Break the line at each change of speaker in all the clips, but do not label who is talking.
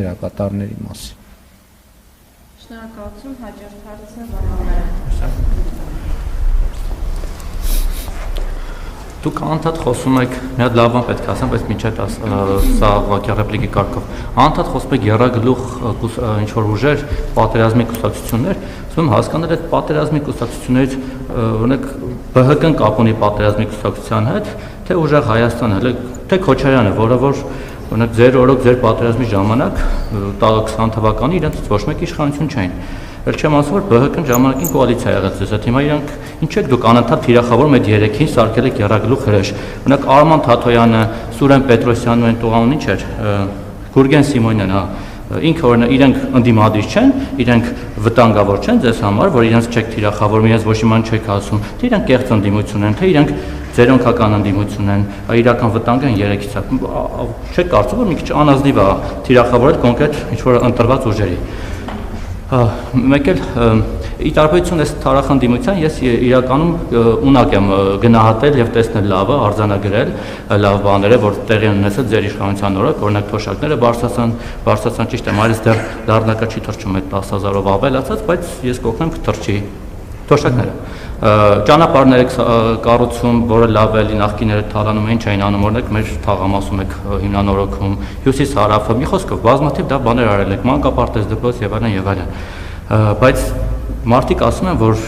դերակատարների մասին։
Շնորհակալություն, հաջորդ հարցը
Դուք անդադ խոսում եք, մի հատ լավ բան պետք է ասեմ, բայց մինչև սա ուղղակի ռեպլիկի կարգով։ Անդադ խոսում եք եռագլուխ ինչ որ ուժեր, պատերազմի կուսակցություններ, ասում հասկանալ այդ պատերազմի կուսակցություններից օրինակ ԲՀԿ-ն կապ ունի պատերազմի կուսակցության հետ, թե ուժեղ Հայաստանը, թե Քոչարյանը, որը որ օրինակ ձեր օրոք ձեր պատերազմի ժամանակ 20 թվականին իրենց ոչ մեկ իշխանություն չէին։ Էլ չեմ ասում, որ ԲՀԿ-ն ժամանակին կոալիցիա եղած ձեզ հետ, հիմա իրանք ինչ եք դուք անընդհատ թիրախավորում այդ երեքին սարքել եք եռագլուխ հրեշ։ Օրինակ Արման Թաթոյանը, Սուրեն Պետրոսյանն ու այն տղան ինչ էր, Գուրգեն Սիմոնյանն, հա, ինքը օրինակ իրենք ընդդիմադիր չեն, իրենք վտանգավոր չեն ձեզ համար, որ իրենց չեք թիրախավորում, իրենց ոչ իման չեք ասում, թե իրենք կեղծ ընդդիմություն են, թե իրենք ձերոնքական ընդդիմություն են, իրական վտանգ են երեքից։ Չեք կարծում, որ մի քիչ անազնիվ է թիրախավորել կոնկրետ ինչ որ ընտրված ուժերի։ Մեկ էլ ի տարբերություն այս թարախնդիմության ես իրականում ունակ եմ գնահատել եւ տեսնել լավը, արձանագրել լավ բաները, որ տեղի ունեցել ձեր իշխանության օրոք, օրինակ թոշակները բարձրացան ճիշտ է, այլս դեռ լարնակը չի թռչում այդ 10,000-ով ավելացած, բայց ես կօգնեմ կթռչի թոշակները։ Ճանապարհներ եք կառուցում, որը լավ էլի նախկիները թալանում էին, չէին անում, օրինակ մեր թաղամասում եք հիմնանորոգում, հյուսիս հարավը, մի խոսքով բազմաթիվ դա բաներ արել եք, մանկապարտեզ դպրոց եւ այլն եւ այլն։ Բայց մարդիկ ասում են, որ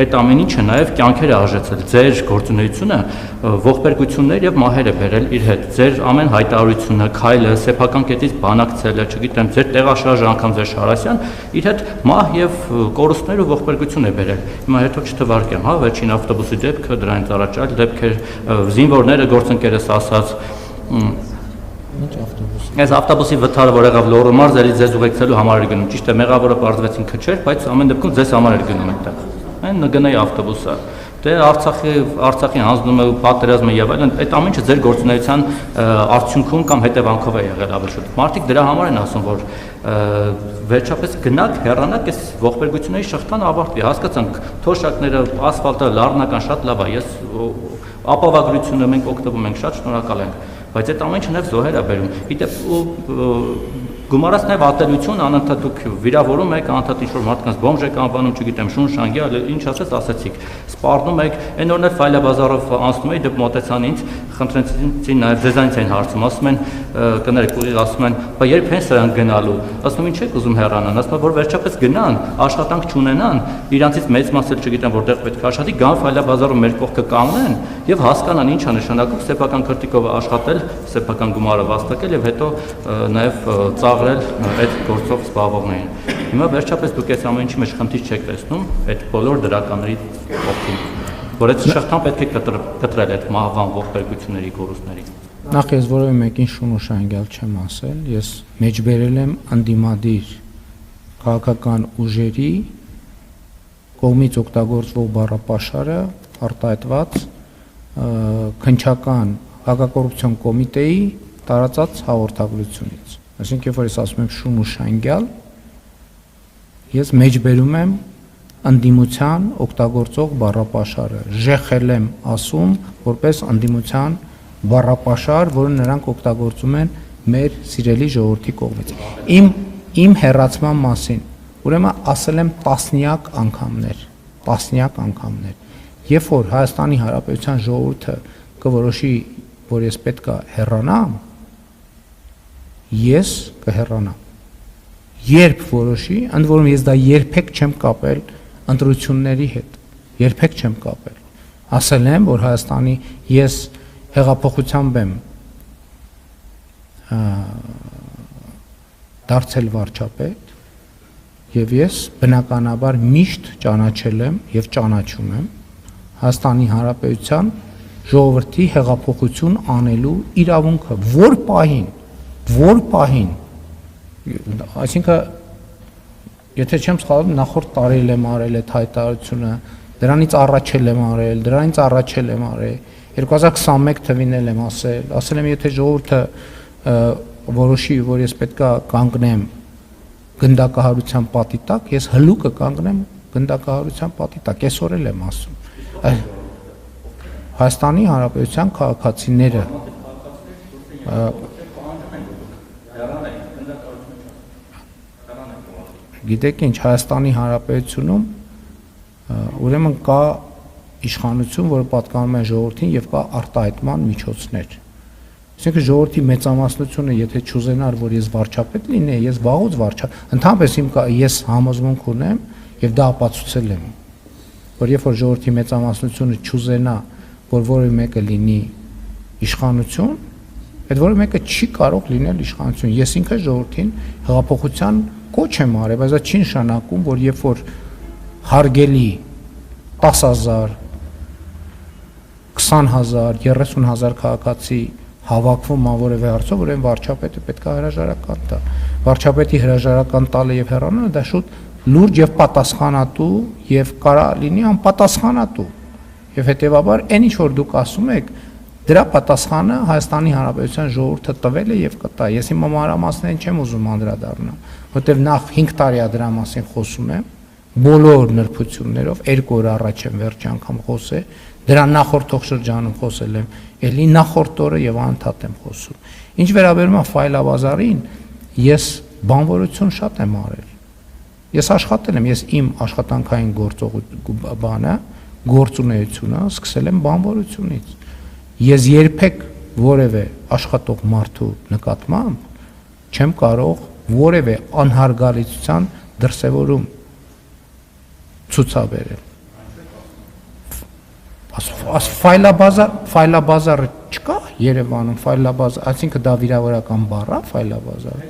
այդ ամեն ինչը նաև կյանքեր է արժեցել, ձեր գործունեությունը ողբերգություններ եւ մահեր է բերել իր հետ, ձեր ամեն հայտարարությունը, քայլը, սեփական կետից բանակցելը, չգիտեմ, ձեր տեղաշարժը անգամ ձեր Շարասյան, իր հետ մահ եւ կորուստներ ու ողբերգություն է բերել։ Հիմա հետո չթվարկեմ, հա, վերջին ավտոբուսի դեպքը, դրանից առաջ այլ դեպքեր, զինվորները գործընկերս ասած
Ինչ ավտոբուս։
Այս ավտոբուսի վթարը, որ եղավ Լոռու մարզ, էլի ձեզ ուղեկցելու համար էր գնում։ Ճիշտ է, մեղավորը պարզվեց ինքը չէր, բայց ամեն դեպքում ձեզ համար էր գնում այդտեղ։ Այն գնայի ավտոբուսը։ Դե Արցախի հանձնումը, պատերազմը եւ այլն, այդ ամեն ինչը ձեր գործունեության արդյունքում կամ հետևանքով է եղել ավելի շուտ։ Մարդիկ դրա համար են ասում, որ վերջապես գնաք, հեռանաք, այս ողբերգությունների շղթան ավարտվի։ Հասկացանք, թոշակները, ասֆալտը, լառնական շատ լավ է։ Ես ապավագրությունը մենք օգտվում ենք, շատ շնորհակալ ենք։ Բայց այդ ամեն ինչը նաև զոհեր է բերում։ Գիտեք, գումարած նաև ատելություն, անընդհատ դուք վիրավորում եք, անընդհատ ինչ-որ մարդկանց բոմժ եք անվանում, չգիտեմ, շունշանգյա, ինչ ասեցիք, սպառնում եք, այն օրներ Ֆայլաբազարով անցնում էի, դեպ մոտեցան ինձ, խնդրեցին նաև ձեզանից են հարցում, ասում են, կներեք, ուղիղ ասում են, բա երբ են սրանք գնալու, ասում ինչ եք ուզում հեռանան, ասում են, որ վերջապես գնան, աշխատանք չունենան, իրանցից մեծ մասը չգիտեմ, որտեղ պետք է աշխատի, գան Ֆայլաբազարում մեր կողքը կանգնեն եւ հասկանան ինչ է նշանակում սեփական քրտիկով աշխատել, սեփական գումարը վաստակել եւ հետո նաեւ ծաղրել այդ գործով զբաղվողներին։ Հիմա վերջապես դուք այս ամեն ինչի մեջ խնդիր չեք տեսնում այդ բոլոր դրականների կողքին, որ այդ շղթան պետք է կտրել այդ մահվան ողբերգությունների կորուստների։
Նախ ես որևէ մեկին շունուշանգյալ չեմ ասել, ես մեջբերել եմ անդիմադիր քաղաքական ուժերի կողմից օգտագործվող բառապաշարը արտահայտված քննչական հակակոռուպցիոն կոմիտեի տարածած հաղորդագրությունից։ Այսինքն, երբ որ ես ասում եմ շունուշանգյալ, ես մեջբերում եմ ընդդիմության օգտագործող բառապաշարը, ժեխել եմ ասում որպես ընդդիմության բառապաշար, որը նրանք օգտագործում են մեր սիրելի ժողովրդի կողմից։ Իմ հեռացման մասին, ուրեմն ասել եմ տասնյակ անգամներ, երբ որ Հայաստանի Հանրապետության ժողովուրդը կորոշի, որ ես պետք է հեռանամ, ես կհեռանամ։ Երբ որոշի, ընդ որում ես դա երբեք չեմ կապել ընտրությունների հետ, երբեք չեմ կապել։ Ասել եմ, որ Հայաստանի ես հեղափոխությամբ եմ դարձել վարչապետ եւ ես բնականաբար միշտ ճանաչել եմ եւ ճանաչում եմ Հայաստանի Հանրապետության ժողովրդի հեղափոխություն անելու իրավունքը, որ պահին, այսինքն, եթե չեմ սխալվում, նախորդ տարի եմ արել այդ հայտարարությունը, դրանից առաջ եմ արել, 2021 թվին եմ ասել եմ, եթե ժողովուրդը որոշի, որ ես պետք է կանգնեմ գնդակահարության պատի տակ, ես հլուկը կանգնեմ գնդակահարության պատի տակ, այսօր եմ ասում։ Հայաստանի Հանրապետության քաղաքացիները Գիտեք ինչ, Հայաստանի Հանրապետությունում ուրեմն կա իշխանություն, որը պատկանում է ժողովրդին եւ կա արտահայտման միջոցներ։ Այսինքն ժողովրդի մեծամասնությունը, եթե չուզենար, որ ես վարչապետ լինեի, ես վաղուց ընդհանրապես ես համոզմունք ունեմ եւ դա ապացուցել եմ, որ երբ որ ժողովրդի մեծամասնությունը չուզենա, որ որևէ մեկը լինի իշխանություն, այդ որևէ մեկը չի կարող լինել իշխանություն։ Ես ինքը ժողովրդին հեղափոխության կոչ եմ արել, բայց դա չի նշանակում, որ երբ որ հարգելի 10,000, 20,000, 30,000 քաղաքացի հավաքվում ան որևէ հարցով, ուրեմն վարչապետը պետք է հրաժարական տա։ Վարչապետի հրաժարական տալը եւ հեռանալը դա շուտ լուրջ եւ պատասխանատու եւ կարա լինի անպատասխանատու։ Եվ հետեւաբար այն ինչ որ դուք ասում եք, դրա պատասխանը Հայաստանի Հանրապետության ժողովուրդը տվել է եւ կտա։ Ես հիմա մանրամասներին չեմ ուզում անդրադառնալ, որտեւ նախ 5 տարի է դրա մասին խոսում եմ, բոլոր նրբություններով 2 օր առաջ եմ վերջ անգամ խոսել, դրա նախորդ շրջանում խոսել եմ, ելի նախորդ օրը եւ անընդհատ եմ խոսում։ Ինչ վերաբերում է ֆայլաբազարին, ես բանվորություն շատ եմ արել։ Ես աշխատել եմ, ես իմ աշխատանքային գործունեությունը սկսել եմ բանվորությունից։ Ես երբեք որևէ աշխատող մարդու նկատմամբ չեմ կարող որևէ անհարգալիցության դրսևորում ցուցաբերել։ Ֆայլաբազարը չկա Երևանում, ֆայլաբազար, այսինքն դա վիրավորական բառ է ֆայլաբազարը։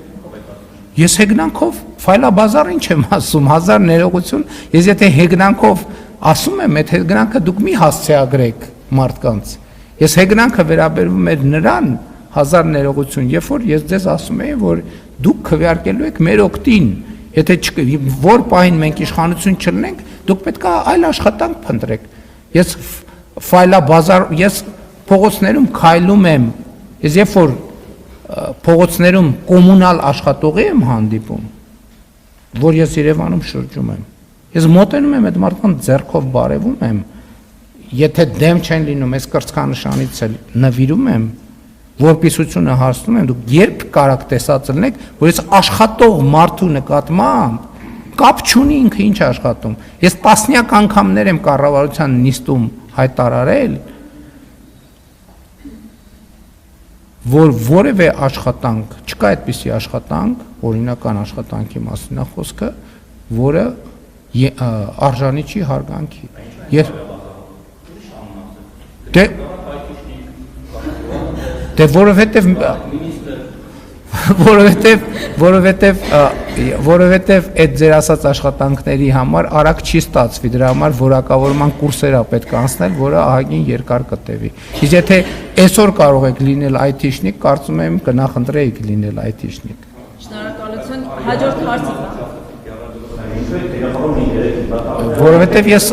Ես հեգնանքով ֆայլաբազար ինչ եմ ասում, հազար ներողություն, ես եթե հեգնանքով ասում եմ, այդ հեգնանքը դուք մի հասցեագրեք մարդկանց։ Ես հեգնանքը վերաբերվում էր նրան, հազար ներողություն, երբ որ ես ձեզ ասում եմ, որ դուք քվեարկելու եք մեր օգտին, եթե որ պահին մենք իշխանություն չլինենք, դուք պետք է այլ աշխատանք փնտրեք։ Ես ֆայլաբազար, ես փողոցներում քայլում եմ, ես երբ որ փողոցներում կոմունալ աշխատողի եմ հանդիպում, որ ես Երևանում շրջում եմ, ես մոտենում եմ այդ մարդկանց ձեռքով բարևում եմ, եթե դեմ չեն լինում, այս կրծքանշանից էլ նվիրում եմ, որպիսությունը հասնում եմ, դուք երբ կարաք տեսած լինեք, որ ես աշխատող մարդու նկատմամբ կապ չունի ինքը ինչ աշխատում։ Ես տասնյակ անգամներ եմ կառավարության նիստում հայտարարել, որ որևէ աշխատանք, չկա այդպիսի աշխատանք, օրինական աշխատանքի մասին է խոսքը, որը արժանի չի հարգանքի։ Դե որովհետև այդ ձեր ասած աշխատանքների համար արագ չի ստացվի, դրա համար որակավորման կուրսեր է պետք անցնել, որը ահագին երկար կտևի։ Իսկ եթե այսօր կարող եք լինել IT-շնիկ, կարծում եմ կնախընտրեիք լինել IT-շնիկ։
Շնորհակալություն, հաջորդ հարցը։
Որովհետև ես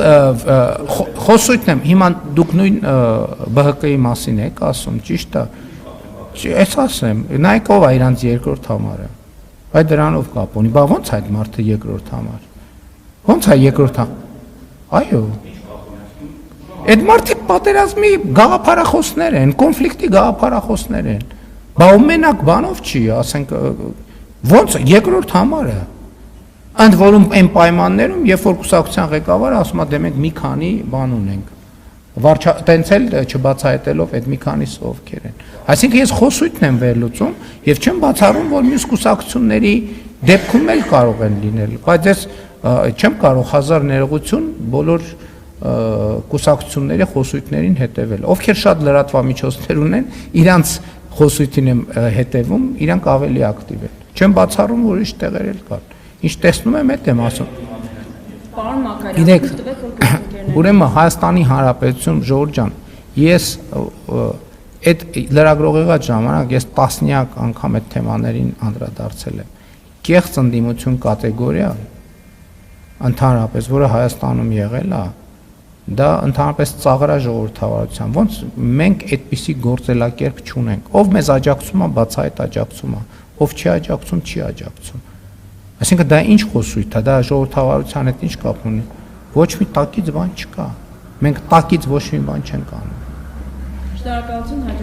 խոսույթն եմ, հիմա դուք նույն ԲՀԿ-ի մասին եք ասում, ճիշտ է։ Ես ասեմ, նայեք ով է իրանց երկրորդ համարը, այդ դրանով կապ ունի, բա ո՞նց է այդ մարդը երկրորդ համար, ո՞նց է երկրորդ այո, այդ մարդիկ պատերազմի գաղափարախոսներ են, կոնֆլիկտի գաղափարախոսներ են, բա ու մենակ բանով չի, ասենք, ո՞նց երկրորդ համարը, ընդ որում այն պայմաններում, երբ որ կուսակցության ղեկավարը ասում է դե մենք մի քանի բան ունենք, տենց էլ չբացահայտելով այդ մի քանիսը ովքեր են։ Այսինքն ես խոսույթն եմ վերլուծում եւ չեմ բացառում, որ մյուս կուսակցությունների դեպքում էլ կարող են լինել, բայց ես չեմ կարող հազար ներողություն բոլոր կուսակցությունների խոսույթներին հետևել։ Ովքեր շատ լրատվամիջոցներ ունեն, իրանց խոսույթին եմ հետևում, իրանք ավելի ակտիվ են։ Չեմ բացառում, որ ուրիշ տեղեր էլ կան։ Ինչ տեսնում եմ, այդ եմ ասում։
Պարոն Մակարյան,
ուրեմն Հայաստանի Հանրապետություն ժողովուրդ ջան, ես այդ լրագրողի ժամանակ ես տասնյակ անգամ այդ թեմաներին անդրադարձել եմ։ Կեղծ ընդդիմություն կատեգորիա ընդհանրապես, որը Հայաստանում եղել է, դա ընդհանրապես ծաղր է ժողովրդավարության։ Ոնց մենք այդպիսի գործելակերպ չունենք։ Ով մեզ աջակցում է, բացահայտ աջակցում է, ով չի աջակցում, չի աջակցում։ Այսինքն դա ինչ խոսույթ է, դա ժողովրդավարության հետ ինչ կապ ունի։ Ոչ մի տակից բան չկա։ Մենք տակից ոչ մի բան չենք անում։
Շնորհակալություն, հաջորդ